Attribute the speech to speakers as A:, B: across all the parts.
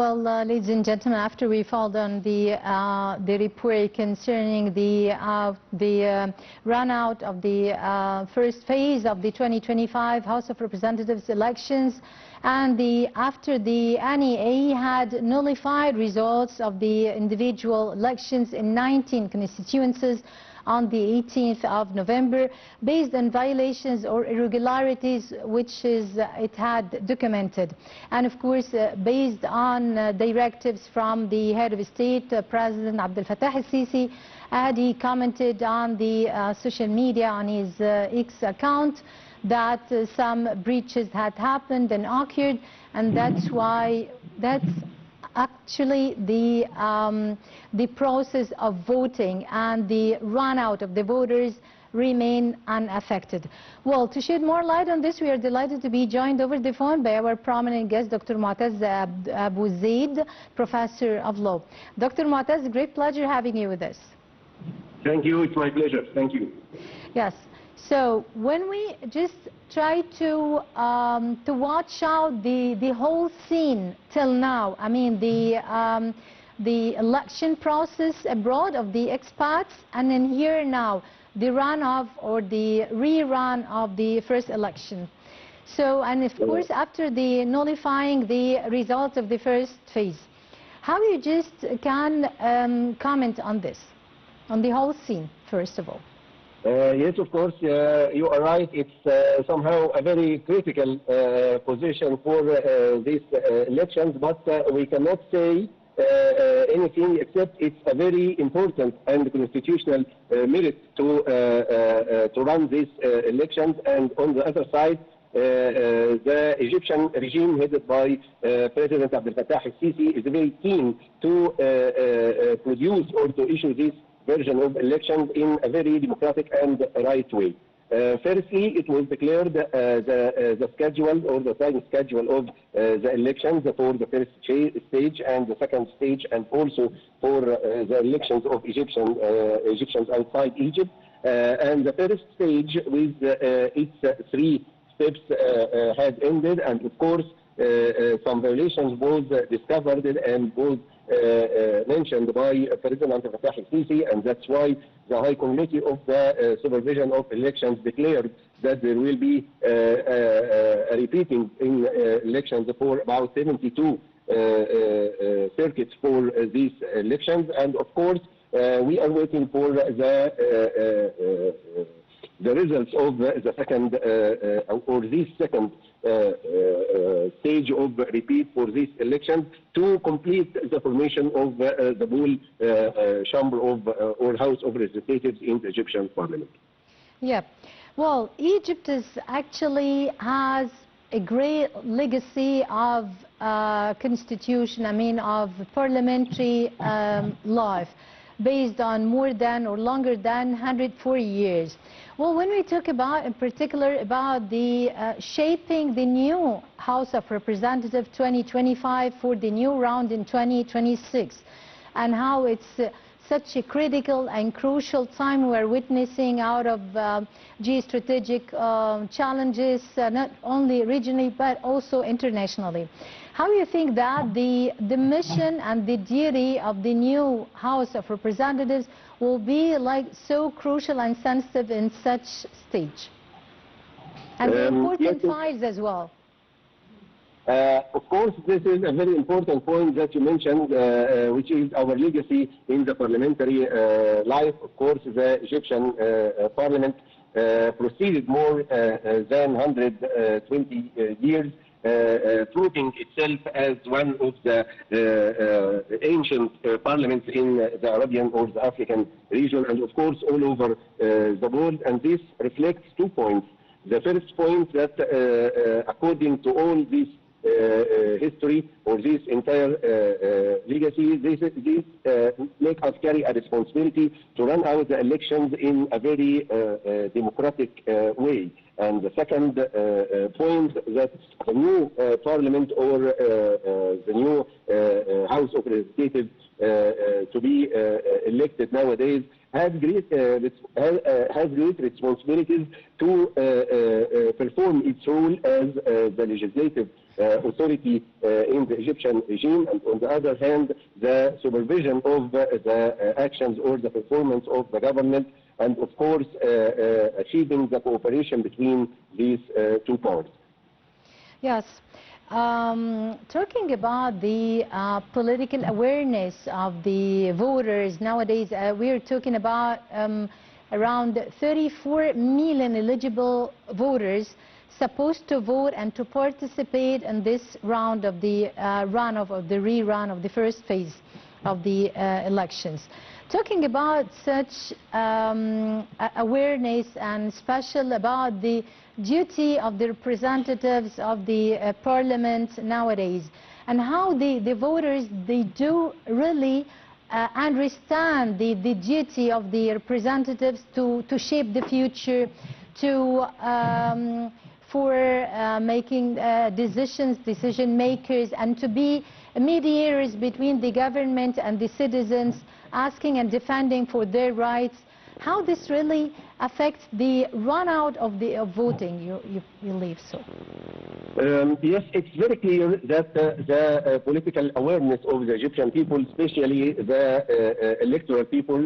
A: Well, ladies and gentlemen, after we followed on the report concerning the run out of the first phase of the 2025 House of Representatives elections, and after the NEA had nullified results of the individual elections in 19 constituencies on the 18th of November, based on violations or irregularities which it had documented. And of course, based on directives from the head of state, President Abdel Fattah al-Sisi, and he commented on the social media on his X account that some breaches had happened and occurred, and that's why actually the process of voting and the run out of the voters remain unaffected. Well, to shed more light on this, we are delighted to be joined over the phone by our prominent guest, Dr. Moataz Abu Zeid, Professor of Law. Dr. Moataz, great pleasure having you with us.
B: Thank you. It's my pleasure. Thank you.
A: Yes. So when we just try to watch out the whole scene till now, I mean the election process abroad of the expats, and then here now the runoff or the rerun of the first election. So, and of course after the nullifying the results of the first phase, how you just can comment on this, on the whole scene first of all?
B: Yes, of course, you are right. It's somehow a very critical position for these elections, but we cannot say anything except it's a very important and constitutional merit to run these elections. And on the other side, the Egyptian regime headed by President Abdel Fattah al-Sisi is very keen to produce or to issue this version of elections in a very democratic and right way. Firstly, it was declared the schedule or the time schedule of the elections for the first stage and the second stage, and also for the elections of Egyptians outside Egypt. And the first stage with its 3 steps had ended, and of course some violations was discovered and was mentioned by President Abdel Fattah al-Sisi, and that's why the High Committee of the Supervision of Elections declared that there will be a repeating in elections for about 72 circuits for these elections. And of course, we are waiting for the results of the second or this second stage of repeat for these elections to complete the formation of the whole chamber of or House of Representatives in the Egyptian Parliament.
A: Yeah, well, Egypt actually has a great legacy of constitution, I mean of parliamentary life, based on more than or longer than 140 years. Well, when we talk about, in particular, about the shaping the new House of Representatives 2025 for the new round in 2026, and how it's such a critical and crucial time we're witnessing out of geostrategic challenges, not only regionally but also internationally. How do you think that the mission and the duty of the new House of Representatives will be like so crucial and sensitive in such stage? And the important files as well.
B: Of course, this is a very important point that you mentioned, which is our legacy in the parliamentary life. Of course, the Egyptian parliament proceeded more than 120 years, proving itself as one of the ancient parliaments in the Arabian or the African region, and of course all over the world. And this reflects 2 points. The first point that according to all this history or this entire legacy, this make us carry a responsibility to run out the elections in a very democratic way. And the second point, that the new parliament or the new House of Representatives to be elected nowadays has great responsibilities to perform its role as the legislative authority in the Egyptian regime, and on the other hand, the supervision of the actions or the performance of the government, and of course achieving the cooperation between these two parts.
A: Yes. Talking about the political awareness of the voters nowadays, we are talking about around 34 million eligible voters supposed to vote and to participate in this round of the rerun of the first phase of the elections. Talking about such awareness, and especially about the duty of the representatives of the parliament nowadays, and how the voters, they do really understand the duty of the representatives to shape the future, for making decision makers, and to be mediators between the government and the citizens, asking and defending for their rights. How this really affects the run out of voting, you believe so?
B: Yes, it's very clear that the political awareness of the Egyptian people, especially the electoral people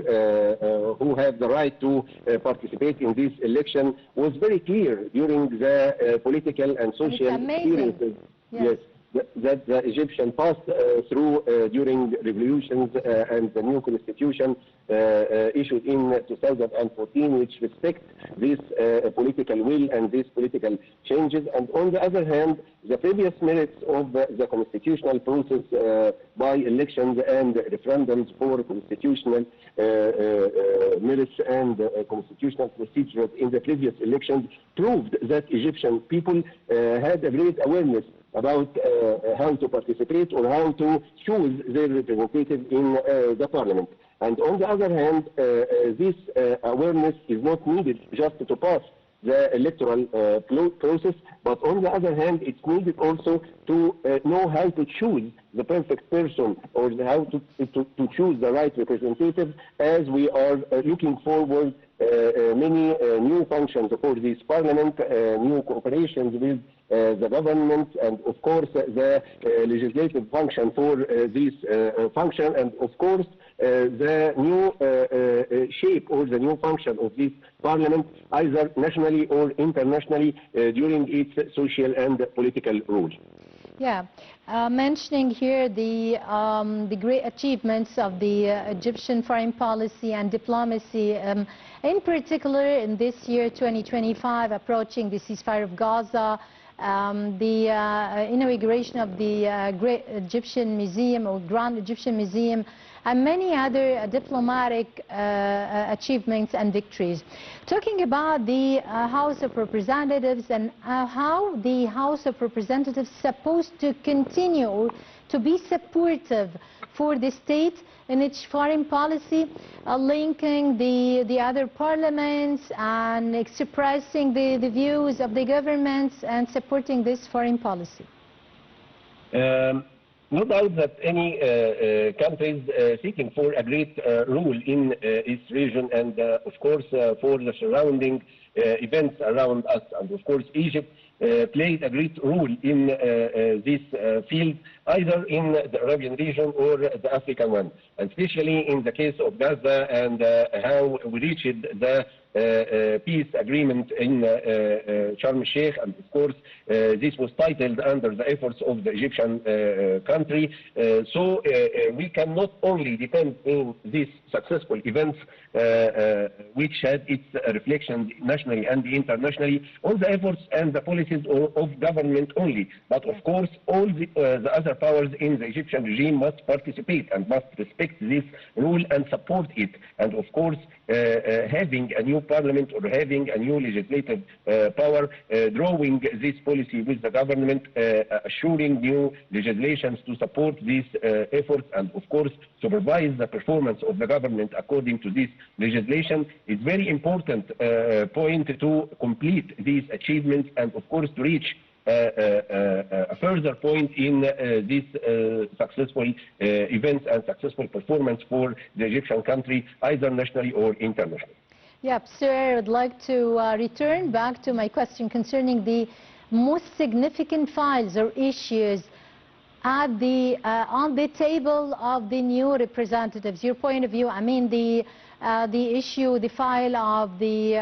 B: who have the right to participate in this election, was very clear during the political and social experiences. Yes. That the Egyptian passed through during revolutions and the new constitution issued in 2014, which respect this political will and these political changes. And on the other hand, the previous merits of the constitutional process by elections and referendums for constitutional merits and constitutional procedures in the previous elections proved that Egyptian people had a great awareness about how to participate or how to choose their representative in the parliament. And on the other hand, this awareness is not needed just to pass the electoral process, but on the other hand, it's needed also to know how to choose the perfect person, or how to choose the right representative, as we are looking forward many new functions for this parliament, new cooperations with the government, and of course the legislative function for this function, and of course the new shape or the new function of this parliament, either nationally or internationally, during its social and political role.
A: Yeah, mentioning here the great achievements of the Egyptian foreign policy and diplomacy, in particular in this year 2025, approaching the ceasefire of Gaza, the inauguration of the Great Egyptian Museum or Grand Egyptian Museum, and many other diplomatic achievements and victories. Talking about the House of Representatives, and how the House of Representatives is supposed to continue to be supportive for the state in its foreign policy, linking the other parliaments and expressing the views of the governments and supporting this foreign policy.
B: No doubt that any countries seeking for a great role in its region, and of course for the surrounding events around us, and of course Egypt played a great role in this field, either in the Arabian region or the African one, and especially in the case of Gaza, and how we reached the peace agreement in Sharm el-Sheikh, and of course this was titled under the efforts of the Egyptian country. So we can not only depend on these successful events, which had its reflections nationally and internationally, on the efforts and the policies of government only, but of course all the other powers in the Egyptian regime must participate and must respect this rule and support it, and of course having a new parliament or having a new legislative power, drawing this policy with the government, assuring new legislations to support these efforts, and of course supervise the performance of the government according to this legislation, is very important point to complete these achievements, and of course to reach a further point in this successful events and successful performance for the Egyptian country, either nationally or internationally.
A: Yep, sir, I would like to return back to my question concerning the most significant files or issues at on the table of the new representatives. Your point of view, I mean the issue, the file of the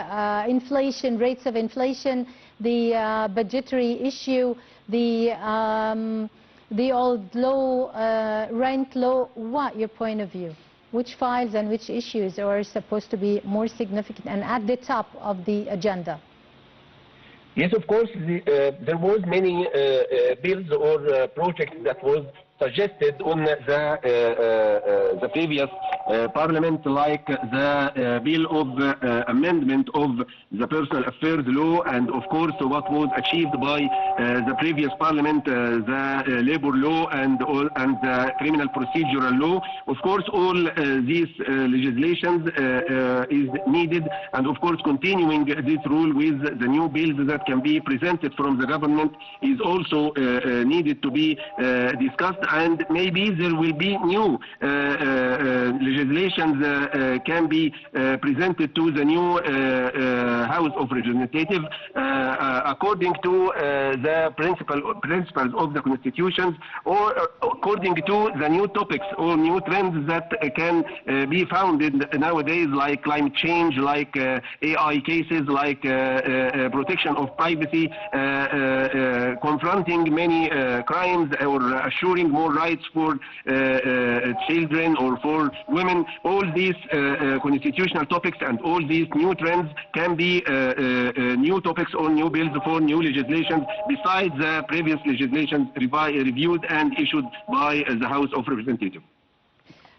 A: inflation, rates of inflation, the budgetary issue, the old law, rent law. What your point of view? Which files and which issues are supposed to be more significant and at the top of the agenda?
B: Yes, of course, there was many bills or projects that was suggested on the previous parliament, like the bill of amendment of the personal affairs law, and of course what was achieved by the previous parliament, the labor law and the criminal procedural law. Of course, all these legislations is needed, and of course continuing this rule with the new bills that can be presented from the government is also needed to be discussed, and maybe there will be new legislations can be presented to the new House of Representatives according to the principles of the constitutions, or according to the new topics or new trends that can be found nowadays, like climate change, like AI cases, like protection of privacy, confronting many crimes, or assuring more rights for children or for women. All these constitutional topics and all these new trends can be new topics or new bills for new legislation, besides the previous legislation reviewed and issued by the House of Representatives.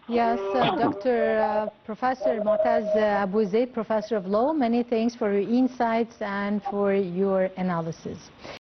A: Yes, Dr. Professor Moataz Abu Zeid, Professor of Law, many thanks for your insights and for your analysis.